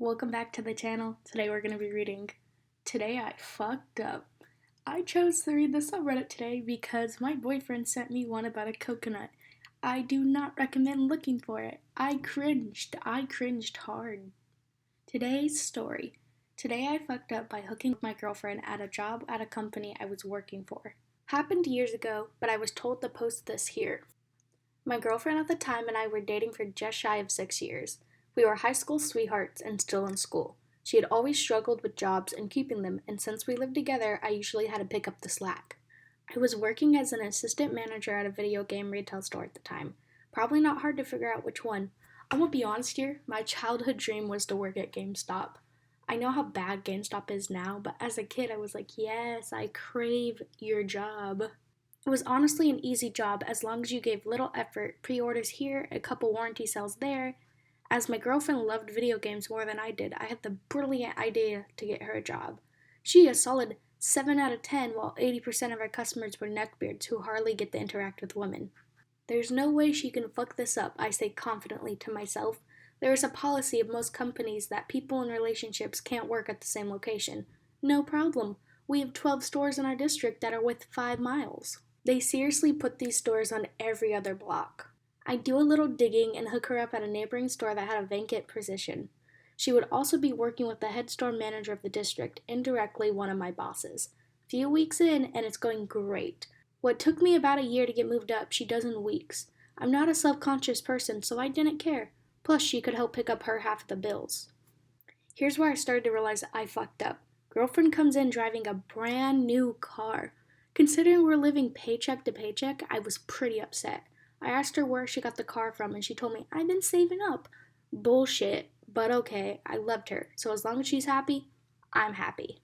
Welcome back to the channel. Today we're going to be reading Today I Fucked Up. I chose to read the subreddit today because my boyfriend sent me one about a coconut. I do not recommend looking for it. I cringed hard. Today's story. Today I fucked up by hooking my girlfriend at a job at a company I was working for. Happened years ago, but I was told to post this here. My girlfriend at the time and I were dating for just shy of 6 years. We were high school sweethearts and still in school. She had always struggled with jobs and keeping them, and since we lived together, I usually had to pick up the slack. I was working as an assistant manager at a video game retail store at the time. Probably not hard to figure out which one. I'm gonna be honest here, my childhood dream was to work at GameStop. I know how bad GameStop is now, but as a kid I was like, yes, I crave your job. It was honestly an easy job as long as you gave little effort, pre-orders here, a couple warranty sales there. As my girlfriend loved video games more than I did, I had the brilliant idea to get her a job. She a solid 7 out of 10, while 80% of our customers were neckbeards who hardly get to interact with women. There's no way she can fuck this up, I say confidently to myself. There is a policy of most companies that people in relationships can't work at the same location. No problem. We have 12 stores in our district that are within 5 miles. They seriously put these stores on every other block. I do a little digging and hook her up at a neighboring store that had a vacant position. She would also be working with the head store manager of the district, indirectly one of my bosses. Few weeks in, and it's going great. What took me about a year to get moved up, she does in weeks. I'm not a self-conscious person, so I didn't care. Plus, she could help pick up her half of the bills. Here's where I started to realize I fucked up. Girlfriend comes in driving a brand new car. Considering we're living paycheck to paycheck, I was pretty upset. I asked her where she got the car from, and she told me, I've been saving up. Bullshit, but okay, I loved her, so as long as she's happy, I'm happy.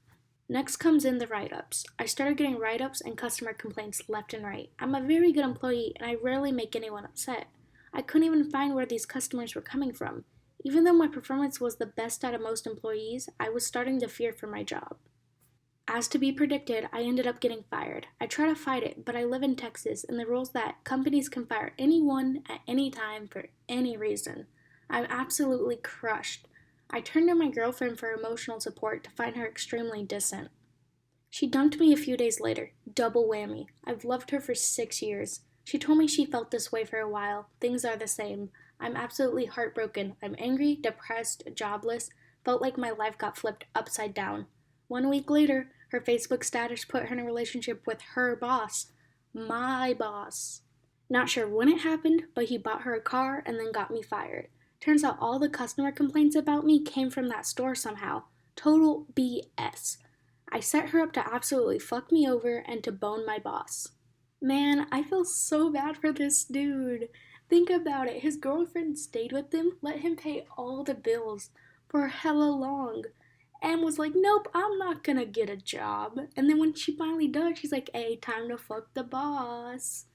Next comes in the write-ups. I started getting write-ups and customer complaints left and right. I'm a very good employee, and I rarely make anyone upset. I couldn't even find where these customers were coming from. Even though my performance was the best out of most employees, I was starting to fear for my job. As to be predicted, I ended up getting fired. I try to fight it, but I live in Texas, and the rule's that companies can fire anyone at any time for any reason. I'm absolutely crushed. I turned to my girlfriend for emotional support to find her extremely distant. She dumped me a few days later. Double whammy. I've loved her for 6 years. She told me she felt this way for a while. Things are the same. I'm absolutely heartbroken. I'm angry, depressed, jobless. Felt like my life got flipped upside down. 1 week later, her Facebook status put her in a relationship with her boss. My boss. Not sure when it happened, but he bought her a car and then got me fired. Turns out all the customer complaints about me came from that store somehow. Total BS. I set her up to absolutely fuck me over and to bone my boss. Man, I feel so bad for this dude. Think about it. His girlfriend stayed with him, let him pay all the bills for hella long. And was like, nope, I'm not gonna get a job. And then when she finally does, she's like, hey, time to fuck the boss.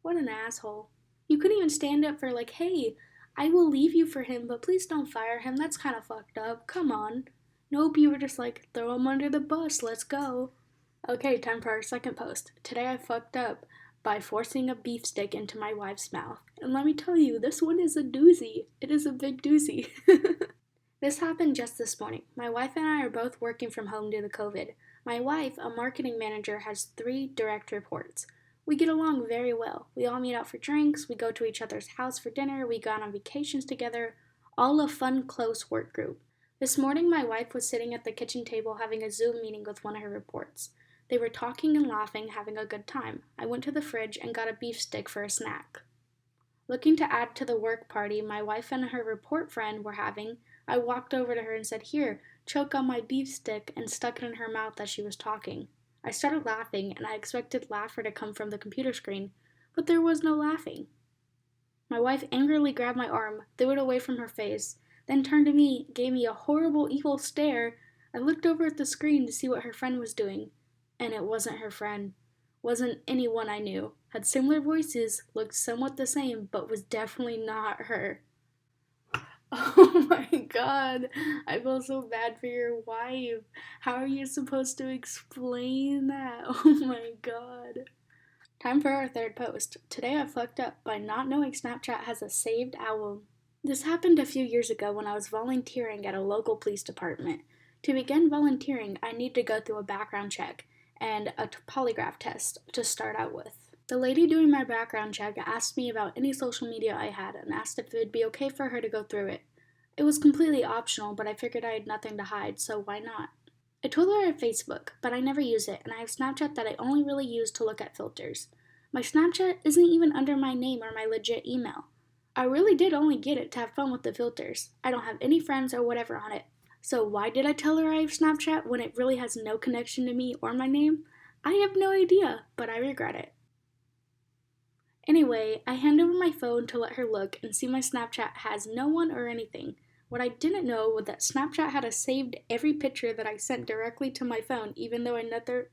What an asshole. You couldn't even stand up for like, hey, I will leave you for him, but please don't fire him. That's kind of fucked up. Come on. Nope, you were just like, throw him under the bus. Let's go. Okay, time for our second post. Today I fucked up by forcing a beef stick into my wife's mouth. And let me tell you, this one is a doozy. It is a big doozy. This happened just this morning. My wife and I are both working from home due to COVID. My wife, a marketing manager, has 3 direct reports. We get along very well. We all meet out for drinks, we go to each other's house for dinner, we go on vacations together, all a fun, close work group. This morning, my wife was sitting at the kitchen table having a Zoom meeting with one of her reports. They were talking and laughing, having a good time. I went to the fridge and got a beef stick for a snack. Looking to add to the work party my wife and her report friend were having, I walked over to her and said, here, choke on my beef stick, and stuck it in her mouth as she was talking. I started laughing, and I expected laughter to come from the computer screen, but there was no laughing. My wife angrily grabbed my arm, threw it away from her face, then turned to me, gave me a horrible, evil stare. I looked over at the screen to see what her friend was doing, and it wasn't her friend. Wasn't anyone I knew. Had similar voices, looked somewhat the same, but was definitely not her. Oh my god, I feel so bad for your wife. How are you supposed to explain that? Oh my god. Time for our third post. Today I fucked up by not knowing Snapchat has a saved album. This happened a few years ago when I was volunteering at a local police department. To begin volunteering, I need to go through a background check and a polygraph test to start out with. The lady doing my background check asked me about any social media I had and asked if it would be okay for her to go through it. It was completely optional, but I figured I had nothing to hide, so why not? I told her I have Facebook, but I never use it, and I have Snapchat that I only really use to look at filters. My Snapchat isn't even under my name or my legit email. I really did only get it to have fun with the filters. I don't have any friends or whatever on it. So why did I tell her I have Snapchat when it really has no connection to me or my name? I have no idea, but I regret it. Anyway, I hand over my phone to let her look and see my Snapchat has no one or anything. What I didn't know was that Snapchat had saved every picture that I sent directly to my phone, even though I never...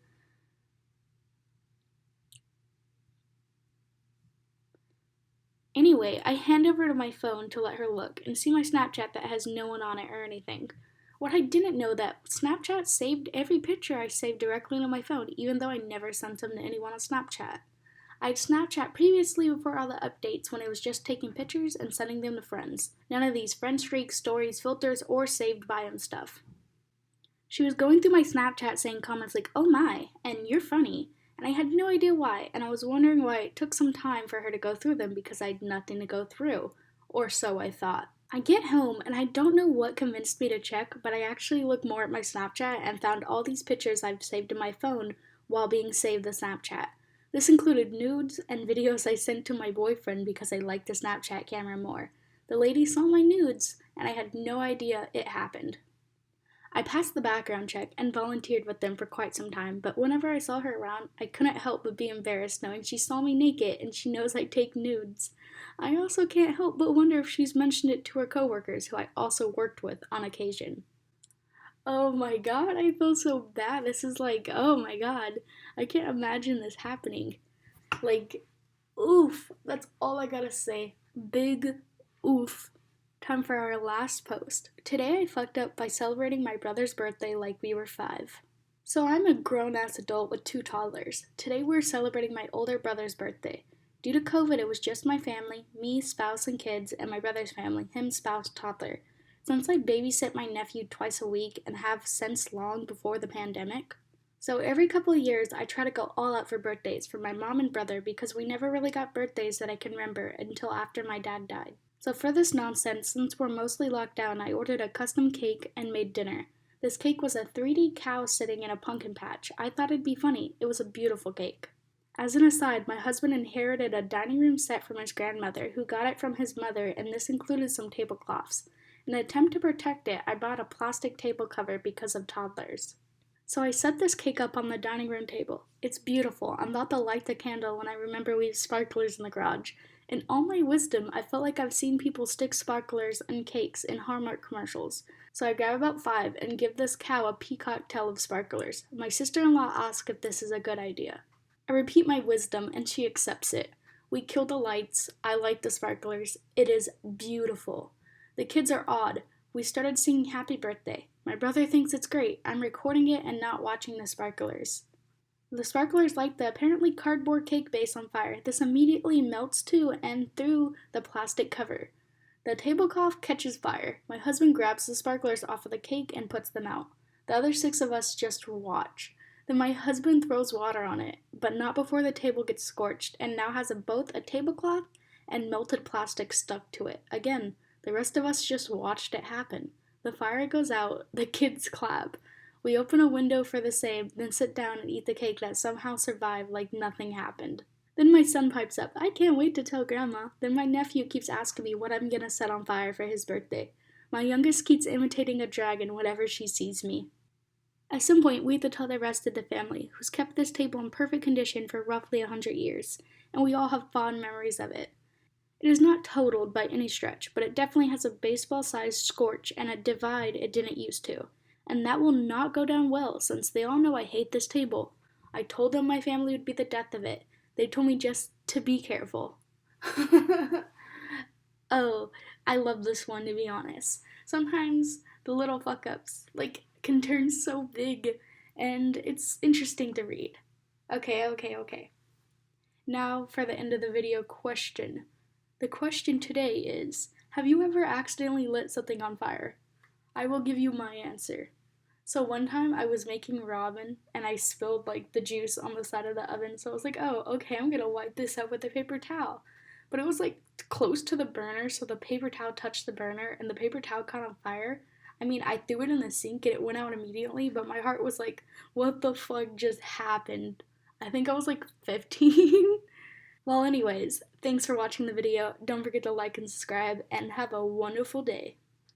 Anyway, I hand over to my phone to let her look and see my Snapchat that has no one on it or anything. What I didn't know that Snapchat saved every picture I saved directly to my phone, even though I never sent them to anyone on Snapchat. I had Snapchat previously before all the updates when it was just taking pictures and sending them to friends. None of these friend streaks, stories, filters, or saved by them stuff. She was going through my Snapchat saying comments like, "Oh my," and "You're funny," and I had no idea why, and I was wondering why it took some time for her to go through them because I had nothing to go through. Or so I thought. I get home and I don't know what convinced me to check, but I actually looked more at my Snapchat and found all these pictures I've saved to my phone while being saved to Snapchat. This included nudes and videos I sent to my boyfriend because I liked the Snapchat camera more. The lady saw my nudes, and I had no idea it happened. I passed the background check and volunteered with them for quite some time, but whenever I saw her around, I couldn't help but be embarrassed knowing she saw me naked and she knows I take nudes. I also can't help but wonder if she's mentioned it to her coworkers, who I also worked with on occasion. Oh my god, I feel so bad. This is like, oh my god. I can't imagine this happening. Like, oof. That's all I gotta say. Big oof. Time for our last post. Today I fucked up by celebrating my brother's birthday like we were 5. So I'm a grown-ass adult with 2 toddlers. Today we're celebrating my older brother's birthday. Due to COVID, it was just my family, me, spouse, and kids, and my brother's family, him, spouse, toddler. Since I babysit my nephew twice a week and have since long before the pandemic. So every couple of years, I try to go all out for birthdays for my mom and brother because we never really got birthdays that I can remember until after my dad died. So for this nonsense, since we're mostly locked down, I ordered a custom cake and made dinner. This cake was a 3D cow sitting in a pumpkin patch. I thought it'd be funny. It was a beautiful cake. As an aside, my husband inherited a dining room set from his grandmother, who got it from his mother, and this included some tablecloths. In an attempt to protect it, I bought a plastic table cover because of toddlers. So I set this cake up on the dining room table. It's beautiful. I'm about to light the candle when I remember we have sparklers in the garage. In all my wisdom, I felt like I've seen people stick sparklers and cakes in Hallmark commercials. So I grab about 5 and give this cow a peacock tail of sparklers. My sister-in-law asks if this is a good idea. I repeat my wisdom and she accepts it. We kill the lights. I light the sparklers. It is beautiful. The kids are odd. We started singing happy birthday. My brother thinks it's great. I'm recording it and not watching the sparklers. The sparklers light the apparently cardboard cake base on fire. This immediately melts to and through the plastic cover. The tablecloth catches fire. My husband grabs the sparklers off of the cake and puts them out. The other 6 of us just watch. Then my husband throws water on it, but not before the table gets scorched and now has both a tablecloth and melted plastic stuck to it. Again, the rest of us just watched it happen. The fire goes out, the kids clap. We open a window for the same, then sit down and eat the cake that somehow survived like nothing happened. Then my son pipes up, "I can't wait to tell Grandma." Then my nephew keeps asking me what I'm gonna set on fire for his birthday. My youngest keeps imitating a dragon whenever she sees me. At some point, we have to tell the rest of the family, who's kept this table in perfect condition for roughly 100 years, and we all have fond memories of it. It is not totaled by any stretch, but it definitely has a baseball-sized scorch and a divide it didn't used to. And that will not go down well, since they all know I hate this table. I told them my family would be the death of it. They told me just to be careful. Oh, I love this one, to be honest. Sometimes the little fuck-ups, can turn so big, and it's interesting to read. Okay. Now for the end of the video question. The question today is, Have you ever accidentally lit something on fire? I will give you my answer. So one time I was making ramen and I spilled like the juice on the side of the oven. So I was like, oh, okay, I'm gonna wipe this up with a paper towel. But it was like close to the burner, so the paper towel touched the burner and the paper towel caught on fire. I mean, I threw it in the sink and it went out immediately, but my heart was like, what the fuck just happened? I think I was like 15. Well, anyways, thanks for watching the video. Don't forget to like and subscribe, and have a wonderful day.